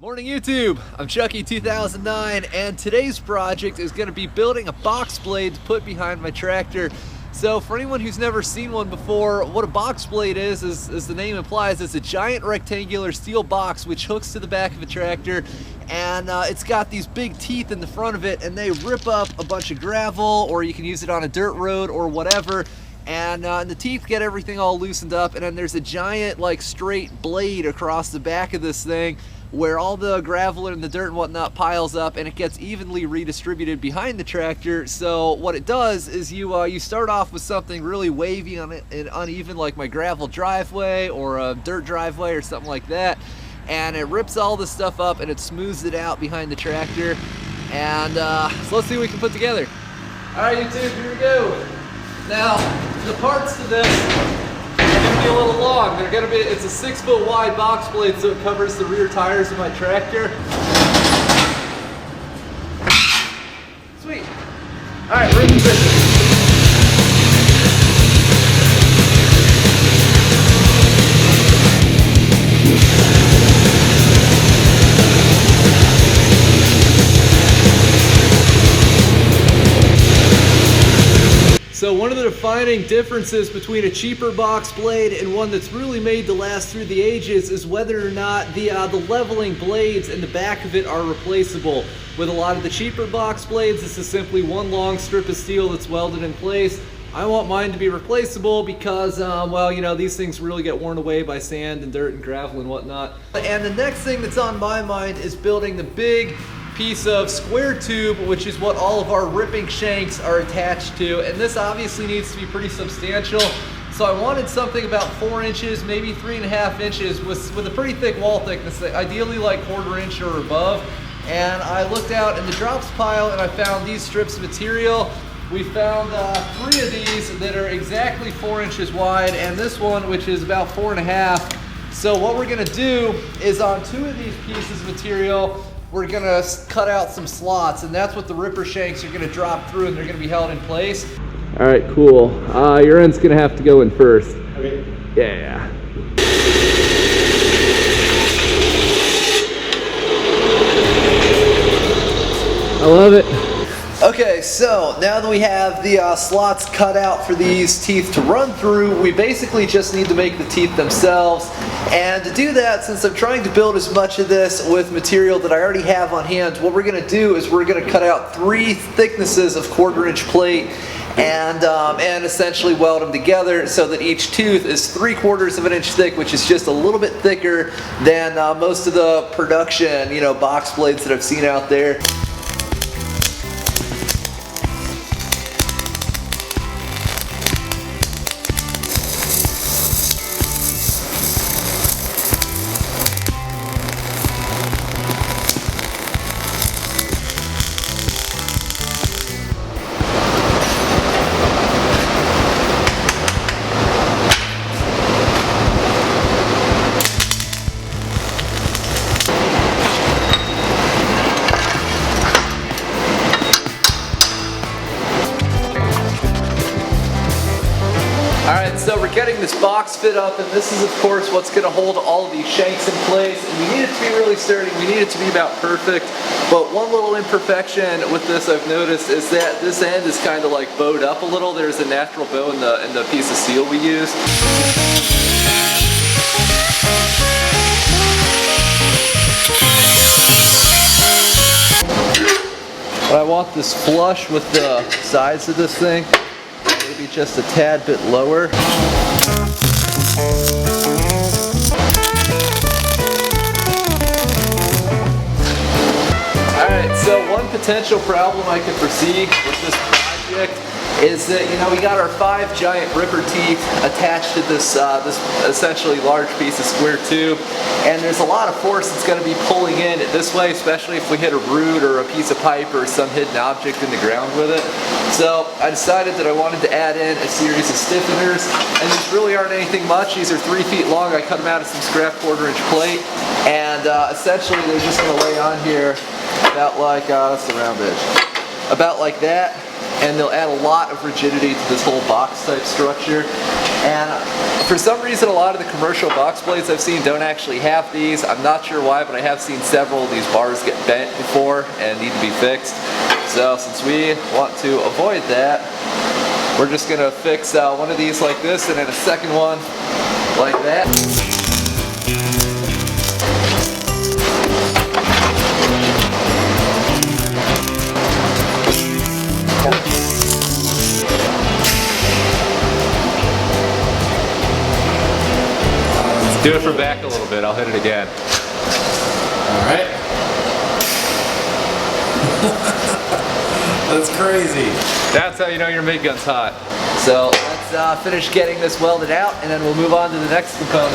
Morning YouTube, I'm Chucky2009 and today's project is going to be building a box blade to put behind my tractor. So for anyone who's never seen one before, what a box blade is as the name implies, it's a giant rectangular steel box which hooks to the back of a tractor, and it's got these big teeth in the front of it, and they rip up a bunch of gravel, or you can use it on a dirt road or whatever. And the teeth get everything all loosened up, and then there's a giant like straight blade across the back of this thing where all the gravel and the dirt and whatnot piles up, and it gets evenly redistributed behind the tractor. So what it does is you start off with something really wavy and uneven, like my gravel driveway or a dirt driveway or something like that, and it rips all this stuff up and it smooths it out behind the tractor. And so let's see what we can put together. All right, YouTube, here we go. Now, the parts to this are going to be a little long. It's a 6-foot wide box blade, so it covers the rear tires of my tractor. Sweet. All right, we're in position. So one of the defining differences between a cheaper box blade and one that's really made to last through the ages is whether or not the leveling blades in the back of it are replaceable. With a lot of the cheaper box blades, this is simply one long strip of steel that's welded in place. I want mine to be replaceable because, well, you know, these things really get worn away by sand and dirt and gravel and whatnot. And the next thing that's on my mind is building the big piece of square tube, which is what all of our ripping shanks are attached to, and this obviously needs to be pretty substantial. So I wanted something about 4 inches, maybe 3.5 inches, with a pretty thick wall thickness, ideally like 1/4 inch or above. And I looked out in the drops pile and I found these strips of material. We found 3 of these that are exactly 4 inches wide, and this one which is about 4.5. So what we're gonna do is on 2 of these pieces of material, we're gonna cut out some slots, and that's what the ripper shanks are gonna drop through, and they're gonna be held in place. All right, cool. Your end's gonna have to go in first. Okay. Yeah. I love it. Okay, so now that we have the slots cut out for these teeth to run through, we basically just need to make the teeth themselves. And to do that, since I'm trying to build as much of this with material that I already have on hand, what we're going to do is we're going to cut out 3 thicknesses of 1/4 inch plate and essentially weld them together so that each tooth is 3/4 of an inch thick, which is just a little bit thicker than most of the production, you know, box blades that I've seen out there. Alright, so we're getting this box fit up, and this is of course what's going to hold all of these shanks in place. And we need it to be really sturdy, we need it to be about perfect. But one little imperfection with this I've noticed is that this end is kind of like bowed up a little. There's a natural bow in the piece of steel we use. But I want this flush with the sides of this thing. Maybe just a tad bit lower. Alright, so one potential problem I can foresee with this project is that, you know, we got our 5 giant ripper teeth attached to this essentially large piece of square tube, and there's a lot of force that's going to be pulling in it this way, especially if we hit a root or a piece of pipe or some hidden object in the ground with it. So I decided that I wanted to add in a series of stiffeners, and these really aren't anything much. These are 3 feet long. I cut them out of some scrap 1/4 inch plate, and essentially they're just going to lay on here about like, that's the round edge, about like that. and they'll add a lot of rigidity to this whole box type structure. And for some reason, a lot of the commercial box blades I've seen don't actually have these. I'm not sure why, but I have seen several of these bars get bent before and need to be fixed. So since we want to avoid that, we're just going to fix one of these like this and then a second one like that. Do it from back a little bit, I'll hit it again. Alright. That's crazy. That's how you know your MIG gun's hot. So let's finish getting this welded out, and then we'll move on to the next component.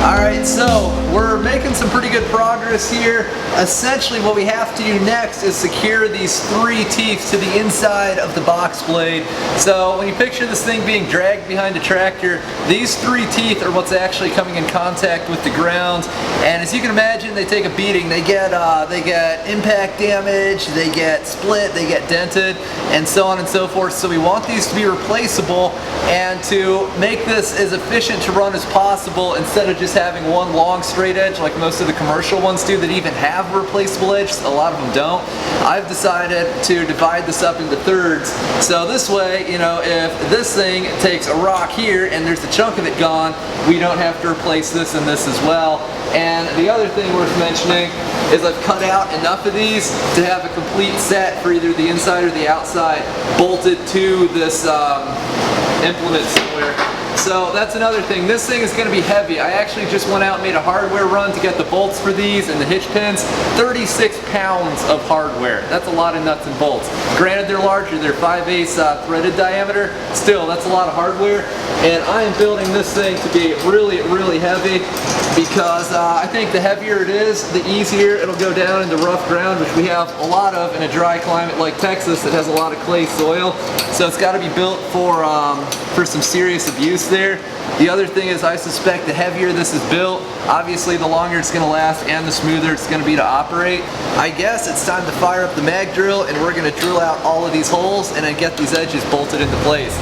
Alright, so we're making some pretty good progress here. Essentially what we have to do next is secure these 3 teeth to the inside of the box blade. So when you picture this thing being dragged behind a tractor, these 3 teeth are what's actually coming in contact with the ground. And as you can imagine, they take a beating. They get impact damage, they get split, they get dented, and so on and so forth. So we want these to be replaceable, and to make this as efficient to run as possible, instead of just having one long straight edge like most of the commercial ones do that even have a replaceable edge, a lot of them don't, I've decided to divide this up into thirds. So this way, you know, if this thing takes a rock here and there's a chunk of it gone, we don't have to replace this and this as well. And the other thing worth mentioning is I've cut out enough of these to have a complete set for either the inside or the outside bolted to this implement somewhere. So that's another thing. This thing is going to be heavy. I actually just went out and made a hardware run to get the bolts for these and the hitch pins. 36 pounds of hardware. That's a lot of nuts and bolts. Granted, they're larger. They're 5/8 threaded diameter. Still, that's a lot of hardware. And I am building this thing to be really, really heavy, because I think the heavier it is, the easier it'll go down into rough ground, which we have a lot of in a dry climate like Texas that has a lot of clay soil. So it's got to be built for some serious abuse there. The other thing is, I suspect the heavier this is built, obviously the longer it's going to last and the smoother it's going to be to operate. I guess it's time to fire up the mag drill, and we're going to drill out all of these holes and then get these edges bolted into place.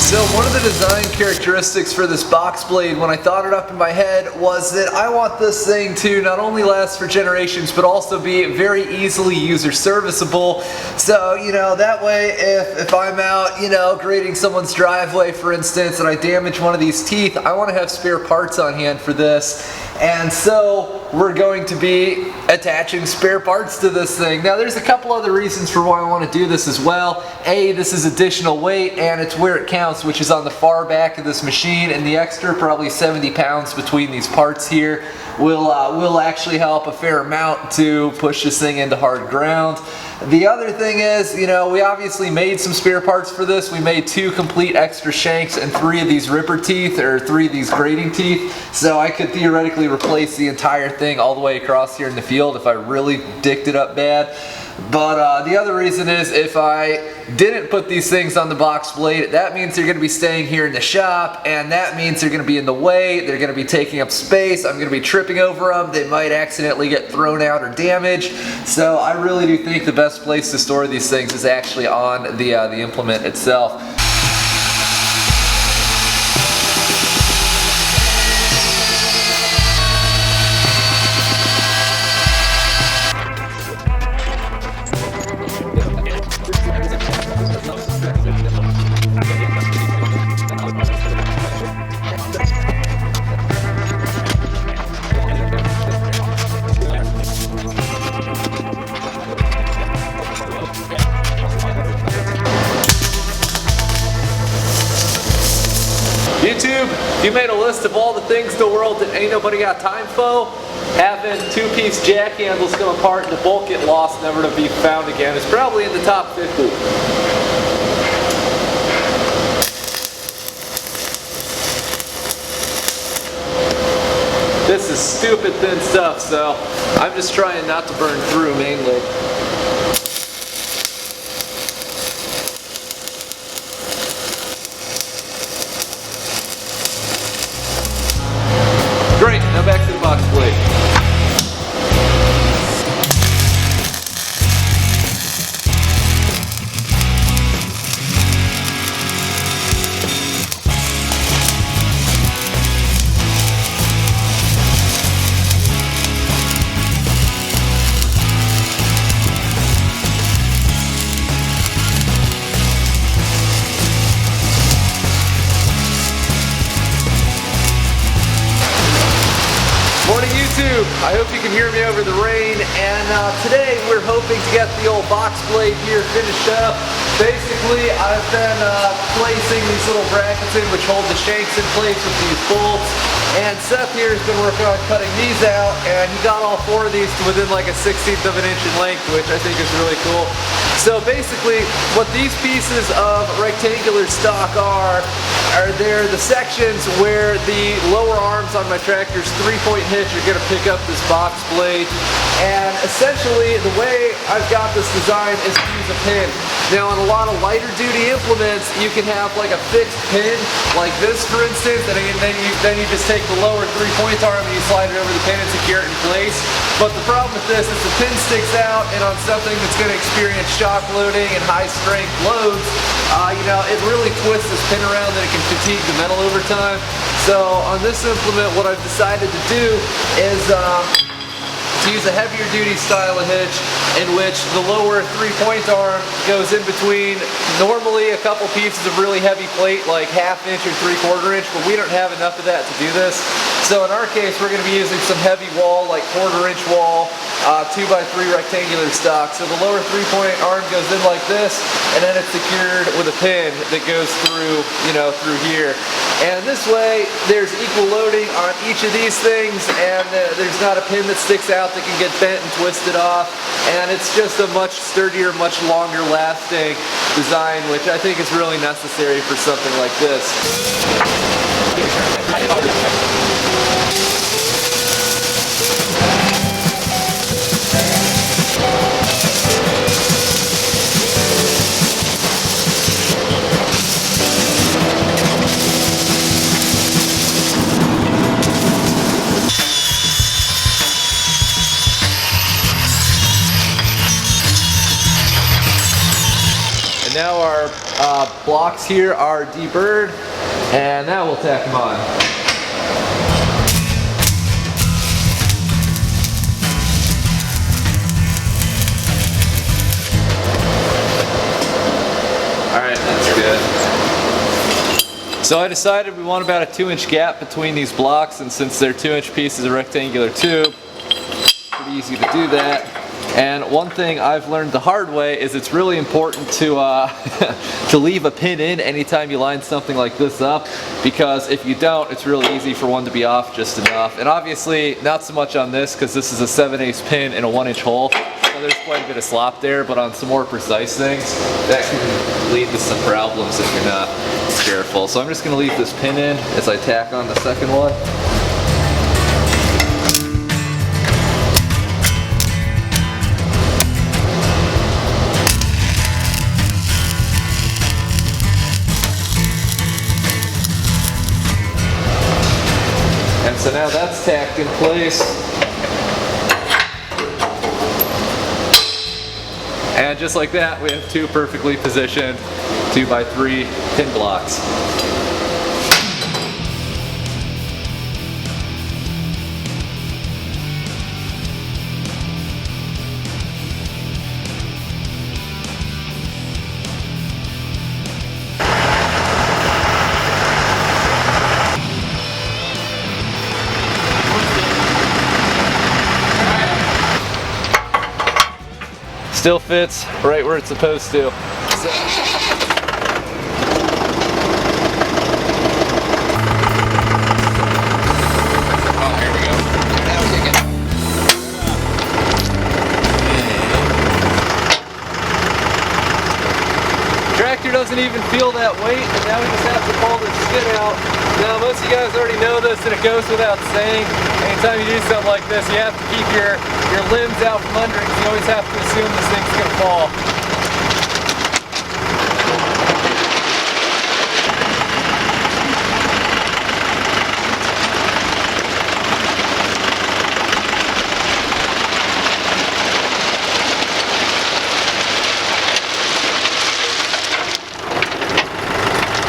So one of the design characteristics for this box blade, when I thought it up in my head, was that I want this thing to not only last for generations, but also be very easily user serviceable. So, you know, that way if I'm out, you know, grading someone's driveway, for instance, and I damage one of these teeth, I want to have spare parts on hand for this. And so we're going to be attaching spare parts to this thing. Now there's a couple other reasons for why I want to do this as well. A, this is additional weight, and it's where it counts, which is on the far back of this machine, and the extra probably 70 pounds between these parts here will actually help a fair amount to push this thing into hard ground. The other thing is, you know, we obviously made some spare parts for this. We made 2 complete extra shanks and 3 of these ripper teeth, or 3 of these grading teeth, so I could theoretically replace the entire thing all the way across here in the field if I really dicked it up bad. But the other reason is if I didn't put these things on the box blade, that means they're going to be staying here in the shop, and that means they're going to be in the way, they're going to be taking up space, I'm going to be tripping over them, they might accidentally get thrown out or damaged. So I really do think the best place to store these things is actually on the implement itself. YouTube, if you made a list of all the things in the world that ain't nobody got time for, having two-piece jack handles come apart and the bolt get lost, never to be found again, is probably in the top 50. This is stupid thin stuff, so I'm just trying not to burn through mainly. Great, now back to the box blade. Morning YouTube, I hope you can hear me over the rain, and today we're hoping to get the old box blade here finished up. Basically, I've been placing these little brackets in which hold the shanks in place with these bolts, and Seth here has been working on cutting these out, and he got all four of these to within like a 1/16 of an inch in length, which I think is really cool. So basically, what these pieces of rectangular stock are they're the sections where the lower arms on my tractor's 3-point hitch are going to pick up this box blade. And essentially, the way I've got this design is to use a pin. Now, on a lot of lighter duty implements, you can have like a fixed pin, like this for instance, and then you just take the lower 3-point arm and you slide it over the pin and secure it in place. But the problem with this is the pin sticks out, and on something that's going to experience shock loading and high strength loads, you know, it really twists this pin around and it can fatigue the metal over time. So on this implement, what I've decided to do is to use a heavier duty style of hitch in which the lower 3-point arm goes in between normally a couple pieces of really heavy plate like 1/2 inch or 3/4 inch, but we don't have enough of that to do this. So in our case, we're going to be using some heavy wall like 1/4 inch wall, 2x3 rectangular stock. So the lower 3-point arm goes in like this, and then it's secured with a pin that goes through, you know, through here. And this way, there's equal loading on each of these things, and there's not a pin that sticks out that can get bent and twisted off. And it's just a much sturdier, much longer lasting design, which I think is really necessary for something like this. And now our blocks here are deburred, and now we'll tack them on. Alright, that's good. So I decided we want about a 2-inch gap between these blocks, and since they're 2-inch pieces of rectangular tube, pretty easy to do that. And one thing I've learned the hard way is it's really important to to leave a pin in anytime you line something like this up, because if you don't, it's really easy for one to be off just enough. And obviously not so much on this, because this is a 7/8 pin in a 1-inch hole, so there's quite a bit of slop there, but on some more precise things, that can lead to some problems if you're not careful. So I'm just going to leave this pin in as I tack on the second one. nuts tacked in place. And just like that, we have 2 perfectly positioned 2x3 pin blocks. Still fits right where it's supposed to. Tractor doesn't even feel that weight, and now we just have to pull this skid out. Now, most of you guys already know this, and it goes without saying. Anytime you do something like this, you have to keep your limbs out from under it, because you always have to assume this thing's going to fall.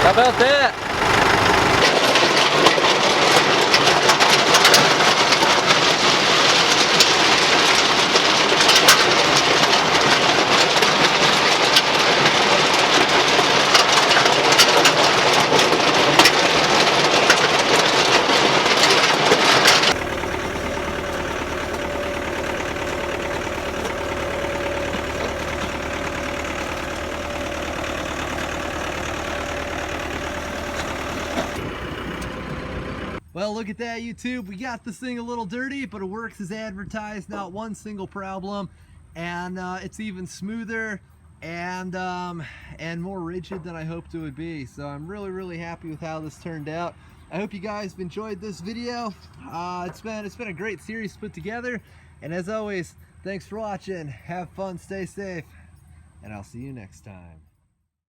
How about that? Well, look at that, YouTube. We got this thing a little dirty, but it works as advertised. Not one single problem, and it's even smoother and more rigid than I hoped it would be. So I'm really happy with how this turned out. I hope you guys have enjoyed this video. It's been a great series to put together, and as always, thanks for watching. Have fun, stay safe, and I'll see you next time.